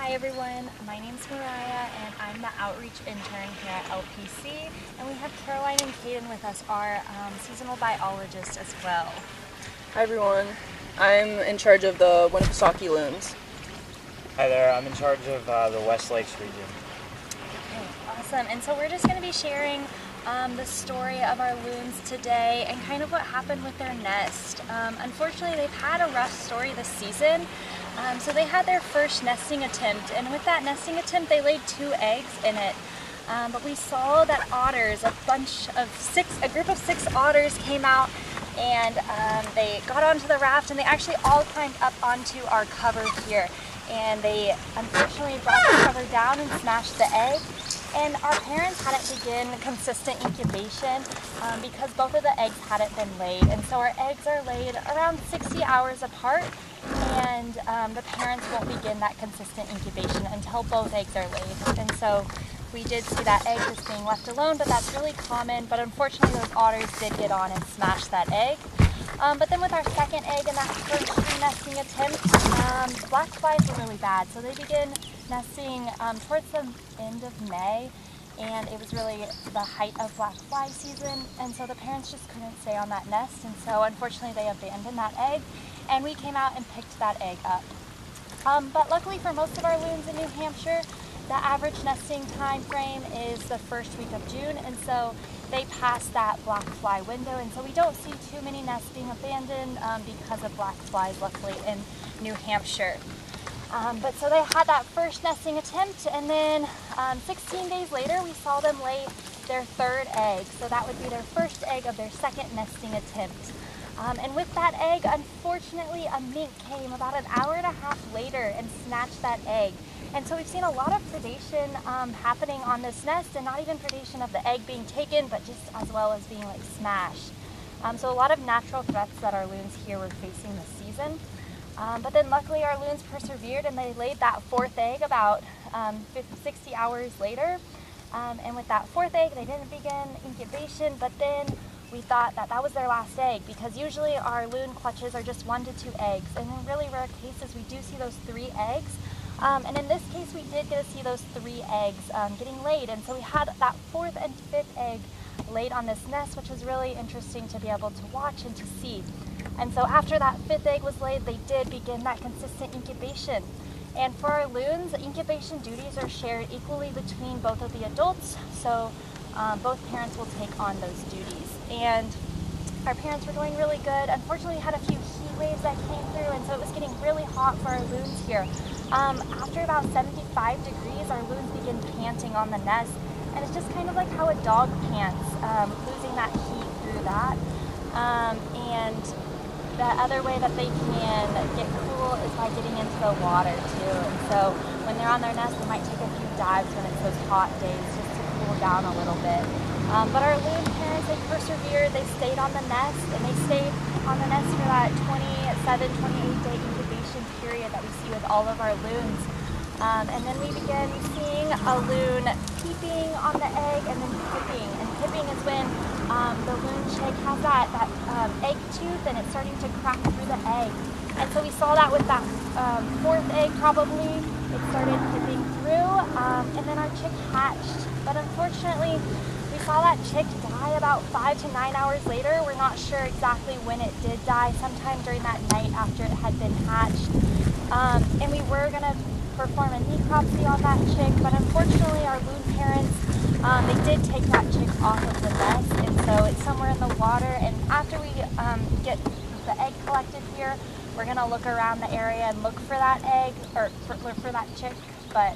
Hi everyone, my name's Mariah and I'm the outreach intern here at LPC, and we have Caroline and Kaden with us, our seasonal biologists as well. Hi everyone, I'm in charge of the Winnipesaukee Loons. Hi there, I'm in charge of the West Lakes region. Okay, awesome, and so we're just going to be sharing the story of our loons today and kind of what happened with their nest. Unfortunately, they've had a rough story this season. So they had their first nesting attempt, and with that nesting attempt they laid 2 eggs in it. But we saw that otters, a group of 6 otters came out, and they got onto the raft, and they actually all climbed up onto our cover here. And they unfortunately brought the cover down and smashed the egg. And our parents hadn't begun consistent incubation because both of the eggs hadn't been laid. And so our eggs are laid around 60 hours apart, and the parents won't begin that consistent incubation until both eggs are laid. And so we did see that egg just being left alone, but that's really common. But unfortunately those otters did get on and smash that egg. But then with our second egg in that first nesting attempt, black flies were really bad. So they began nesting towards the end of May, and it was really the height of black fly season, and so the parents just couldn't stay on that nest, and so unfortunately they abandoned that egg, and we came out and picked that egg up. But luckily for most of our loons in New Hampshire, the average nesting time frame is the first week of June, and so they passed that black fly window, and so we don't see too many nests being abandoned because of black flies, luckily, in New Hampshire. But so they had that first nesting attempt, and then 16 days later we saw them lay their 3rd egg. So that would be their first egg of their 2nd nesting attempt. And with that egg, unfortunately, a mink came about an hour and a half later and snatched that egg. And so we've seen a lot of predation happening on this nest, and not even predation of the egg being taken, but just as well as being like smashed. So a lot of natural threats that our loons here were facing this season. But then luckily our loons persevered, and they laid that 4th egg about 60 hours later. And with that 4th egg, they didn't begin incubation, but then we thought that that was their last egg, because usually our loon clutches are just 1 to 2 eggs. And in really rare cases, we do see those 3 eggs. And in this case, we did get to see those 3 eggs getting laid. And so we had that 4th and 5th egg laid on this nest, which was really interesting to be able to watch and to see. And so after that 5th egg was laid, they did begin that consistent incubation. And for our loons, incubation duties are shared equally between both of the adults, so both parents will take on those duties. And our parents were doing really good. Unfortunately, we had a few heat waves that came through, and so it was getting really hot for our loons here. After about 75 degrees, our loons begin panting on the nest, and it's just kind of like how a dog pants, losing that heat through that. And the other way that they can get cool is by getting into the water too. And so when they're on their nest, they might take a few dives when it's those hot days just to cool down a little bit. But our loon parents, they persevered, they stayed on the nest, and they stayed on the nest for that 28-day incubation period that we see with all of our loons. And then we began seeing a loon peeping on the egg and then pipping. And pipping is when the loon chick has that egg tooth, and it's starting to crack through the egg. And so we saw that with that 4th egg probably. It started pipping through, and then our chick hatched. But unfortunately, we saw that chick die about 5 to 9 hours later. We're not sure exactly when it did die, sometime during that night after it had been hatched. And we were going to perform a necropsy on that chick, but unfortunately our loon parents, they did take that chick off of the nest, and so it's somewhere in the water. And after we get the egg collected here, we're going to look around the area and look for that egg, or for that chick, but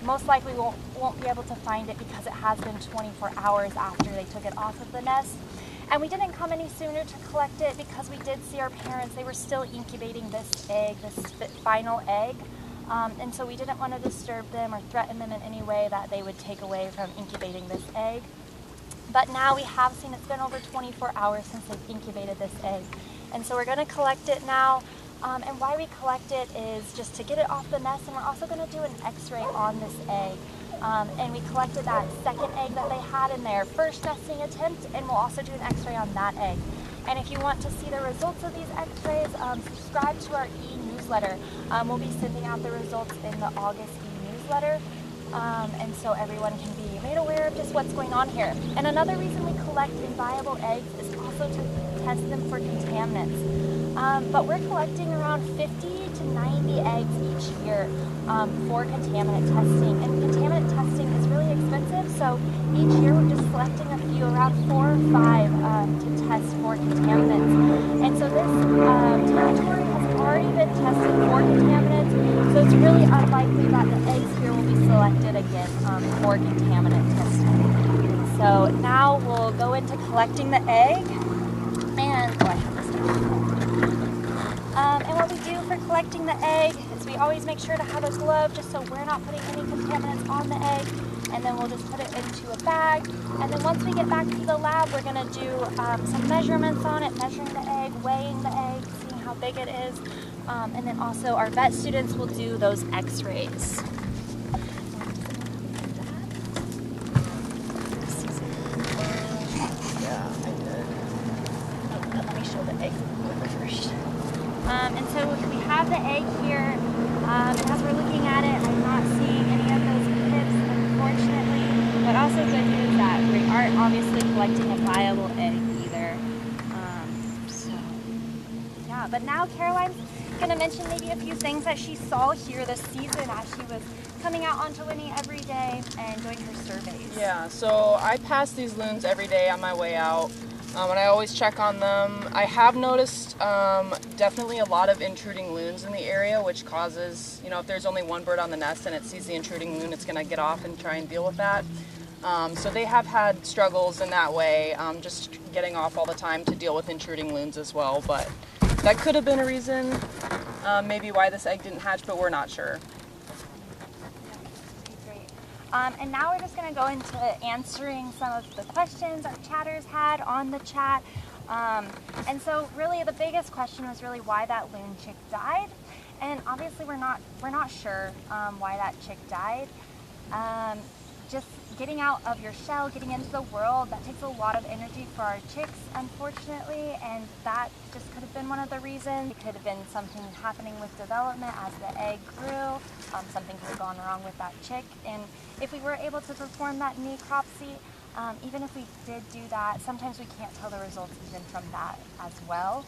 most likely won't be able to find it because it has been 24 hours after they took it off of the nest. And we didn't come any sooner to collect it because we did see our parents, they were still incubating this egg, this final egg. And so we didn't want to disturb them or threaten them in any way that they would take away from incubating this egg. But now we have seen it's been over 24 hours since they've incubated this egg. And so we're going to collect it now. And why we collect it is just to get it off the nest, and we're also going to do an x-ray on this egg. And we collected that 2nd egg that they had in their first nesting attempt, and we'll also do an x-ray on that egg. And if you want to see the results of these x-rays, subscribe to our e-newsletter newsletter. We'll be sending out the results in the August newsletter. And so everyone can be made aware of just what's going on here. And another reason we collect inviable eggs is also to test them for contaminants. But we're collecting around 50 to 90 eggs each year for contaminant testing. And contaminant testing is really expensive, so each year we're just selecting a few, around 4 or 5 to test for contaminants. And so this territory has already been tested for contaminants, so it's really unlikely that the eggs here will be selected again for contaminant testing. So now we'll go into collecting the egg, and I have this down. And what we do for collecting the egg is we always make sure to have a glove just so we're not putting any contaminants on the egg, and then we'll just put it into a bag. And then once we get back to the lab, we're going to do some measurements on it, measuring the egg, weighing the egg, seeing how big it is. And then also our vet students will do those x-rays. Yeah, I did. Let me show the egg first. And so we have the egg here, and as we're looking at it, I'm not seeing any of those pips, unfortunately. But also good news that we aren't obviously collecting a viable egg either. Yeah, but now Caroline's going to mention maybe a few things that she saw here this season as she was coming out onto Winnie every day and doing her surveys. Yeah, so I pass these loons every day on my way out. And I always check on them. I have noticed definitely a lot of intruding loons in the area, which causes, if there's only one bird on the nest and it sees the intruding loon, it's going to get off and try and deal with that. So they have had struggles in that way, just getting off all the time to deal with intruding loons as well. But that could have been a reason, maybe why this egg didn't hatch, but we're not sure. And now we're just going to go into answering some of the questions our chatters had on the chat. And so really the biggest question was really why that loon chick died. And obviously we're not sure why that chick died. Just getting out of your shell, getting into the world, that takes a lot of energy for our chicks, unfortunately, and that just could have been one of the reasons. It could have been something happening with development as the egg grew. Something could have gone wrong with that chick, and if we were able to perform that necropsy, even if we did do that, sometimes we can't tell the results even from that as well.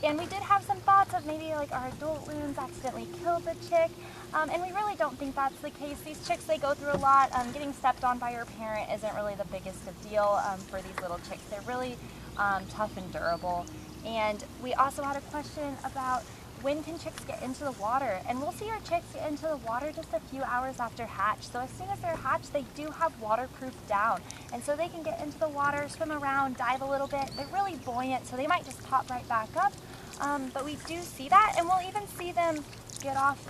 And we did have some thoughts of maybe like our adult loons accidentally killed the chick, and we really don't think that's the case. These chicks, they go through a lot. Getting stepped on by your parent isn't really the biggest of deal for these little chicks. They're really tough and durable. And we also had a question about when can chicks get into the water? And we'll see our chicks get into the water just a few hours after hatch. So as soon as they're hatched, they do have waterproof down. And so they can get into the water, swim around, dive a little bit. They're really buoyant, so they might just pop right back up. But we do see that, and we'll even see them get off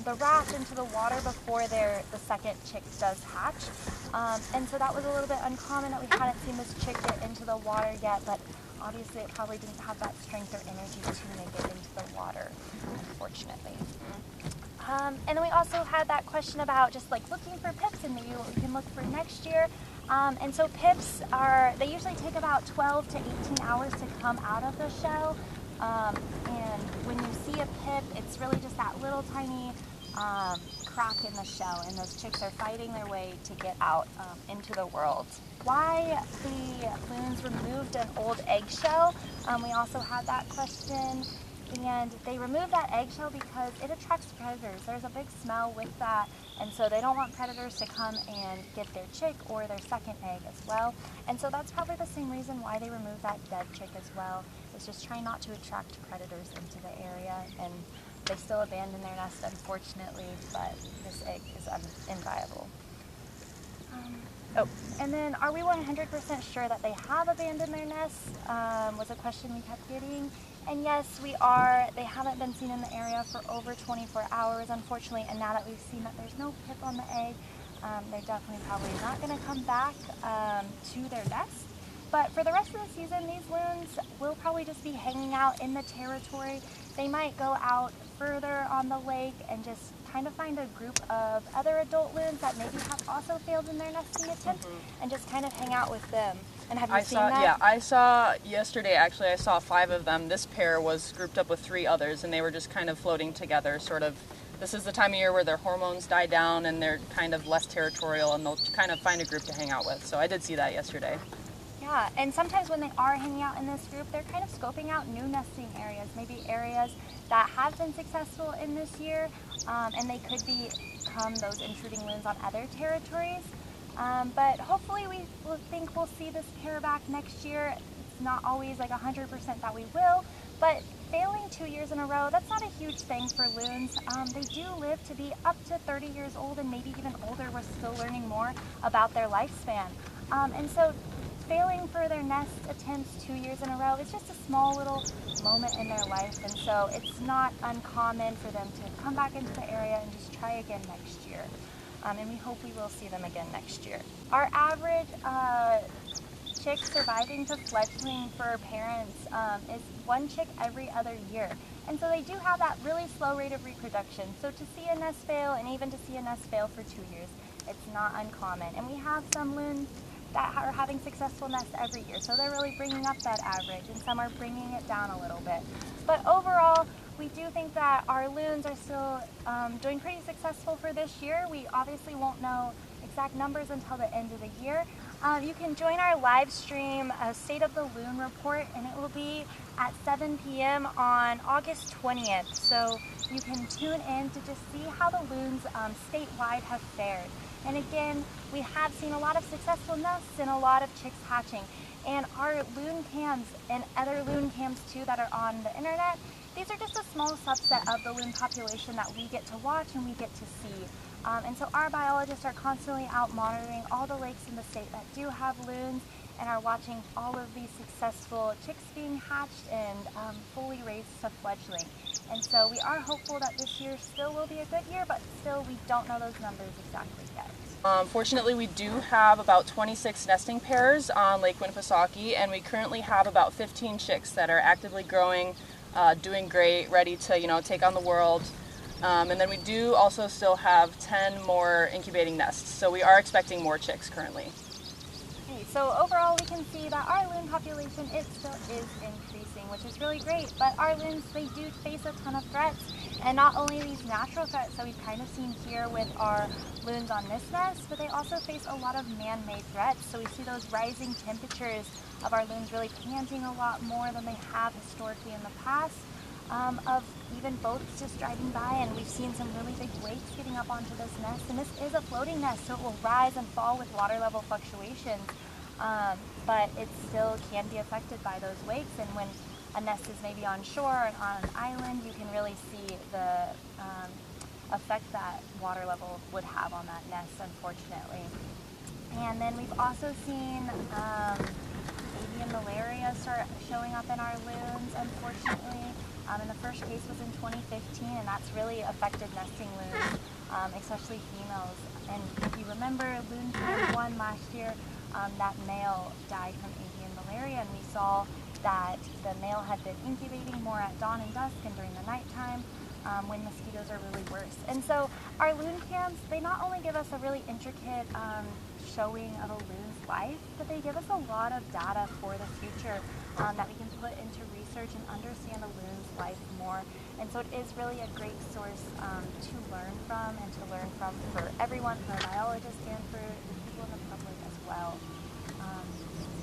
the raft into the water before the second chick does hatch. And so that was a little bit uncommon that we hadn't seen this chick get into the water yet, but obviously it probably didn't have that strength or energy to make it into the water, unfortunately. And then we also had that question about just like looking for pips and maybe what we can look for next year. And so pips they usually take about 12 to 18 hours to come out of the shell. And when you see a pip, it's really just that little tiny crack in the shell, and those chicks are fighting their way to get out into the world. Why the loons removed an old eggshell? We also had that question, and they removed that eggshell because it attracts predators. There's a big smell with that, and so they don't want predators to come and get their chick or their second egg as well. And so that's probably the same reason why they removed that dead chick as well. It's just trying not to attract predators into the area, and they still abandon their nest, unfortunately, but this egg is inviable. And then are we 100% sure that they have abandoned their nest? Was a question we kept getting. And yes, we are. They haven't been seen in the area for over 24 hours, unfortunately, and now that we've seen that there's no pip on the egg, they're definitely probably not going to come back to their nest. But for the rest of the season, these loons will probably just be hanging out in the territory. They might go out further on the lake and just kind of find a group of other adult loons that maybe have also failed in their nesting attempt and just kind of hang out with them. And have you seen that? Yeah, I saw yesterday, actually, I saw 5 of them. This pair was grouped up with 3 others, and they were just kind of floating together, sort of. This is the time of year where their hormones die down and they're kind of less territorial, and they'll kind of find a group to hang out with. So I did see that yesterday. Yeah, and sometimes when they are hanging out in this group, they're kind of scoping out new nesting areas, maybe areas that have been successful in this year, and they could become those intruding loons on other territories. But hopefully we will think we'll see this pair back next year. It's not always like 100% that we will, but failing 2 years in a row, that's not a huge thing for loons. They do live to be up to 30 years old and maybe even older. We're still learning more about their lifespan. And so failing for their nest attempts 2 years in a row is just a small little moment in their life, and so it's not uncommon for them to come back into the area and just try again next year. And we hope we will see them again next year. Our average chick surviving to fledgling for parents is 1 chick every other year. And so they do have that really slow rate of reproduction. So to see a nest fail, and even to see a nest fail for 2 years, it's not uncommon. And we have some loons that are having successful nests every year. So they're really bringing up that average, and some are bringing it down a little bit. But overall, we do think that our loons are still doing pretty successful for this year. We obviously won't know exact numbers until the end of the year. You can join our live stream, State of the Loon Report, and it will be at 7 p.m. on August 20th. So you can tune in to just see how the loons statewide have fared. And again, we have seen a lot of successful nests and a lot of chicks hatching. And our LoonCams and other LoonCams too that are on the internet, these are just a small subset of the loon population that we get to watch and we get to see. And so our biologists are constantly out monitoring all the lakes in the state that do have loons and are watching all of these successful chicks being hatched and fully raised to fledgling. And so we are hopeful that this year still will be a good year, but still we don't know those numbers exactly yet. Fortunately, we do have about 26 nesting pairs on Lake Winnipesaukee, and we currently have about 15 chicks that are actively growing, doing great, ready to take on the world. And then we do also still have 10 more incubating nests, so we are expecting more chicks currently. Okay, so overall we can see that our loon population, it still is increasing, which is really great, but our loons, they do face a ton of threats, and not only these natural threats that we've kind of seen here with our loons on this nest, but they also face a lot of man-made threats. So we see those rising temperatures of our loons really panting a lot more than they have historically in the past. Of even boats just driving by, and we've seen some really big wakes getting up onto this nest, and this is a floating nest, so it will rise and fall with water level fluctuations, but it still can be affected by those wakes. And when a nest is maybe on shore or on an island, you can really see the effect that water level would have on that nest, unfortunately. And then we've also seen avian malaria start showing up in our loons, unfortunately. And the first case was in 2015, and that's really affected nesting loons, especially females. And if you remember, LoonCam 1 last year, that male died from avian malaria, and we saw that the male had been incubating more at dawn and dusk and during the nighttime when mosquitoes are really worse. And so our LoonCams, they not only give us a really intricate showing of a loon's life, but they give us a lot of data for the future that we can put into research and understand a loon's life more. And so it is really a great source to learn from and to learn from for everyone, for biologists and for the people in the public as well.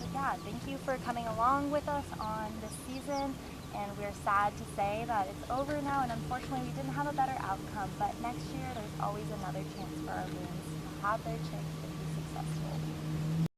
So yeah, thank you for coming along with us on this season, and we're sad to say that it's over now, and unfortunately we didn't have a better outcome, but next year there's always another chance for our loons to have their chicks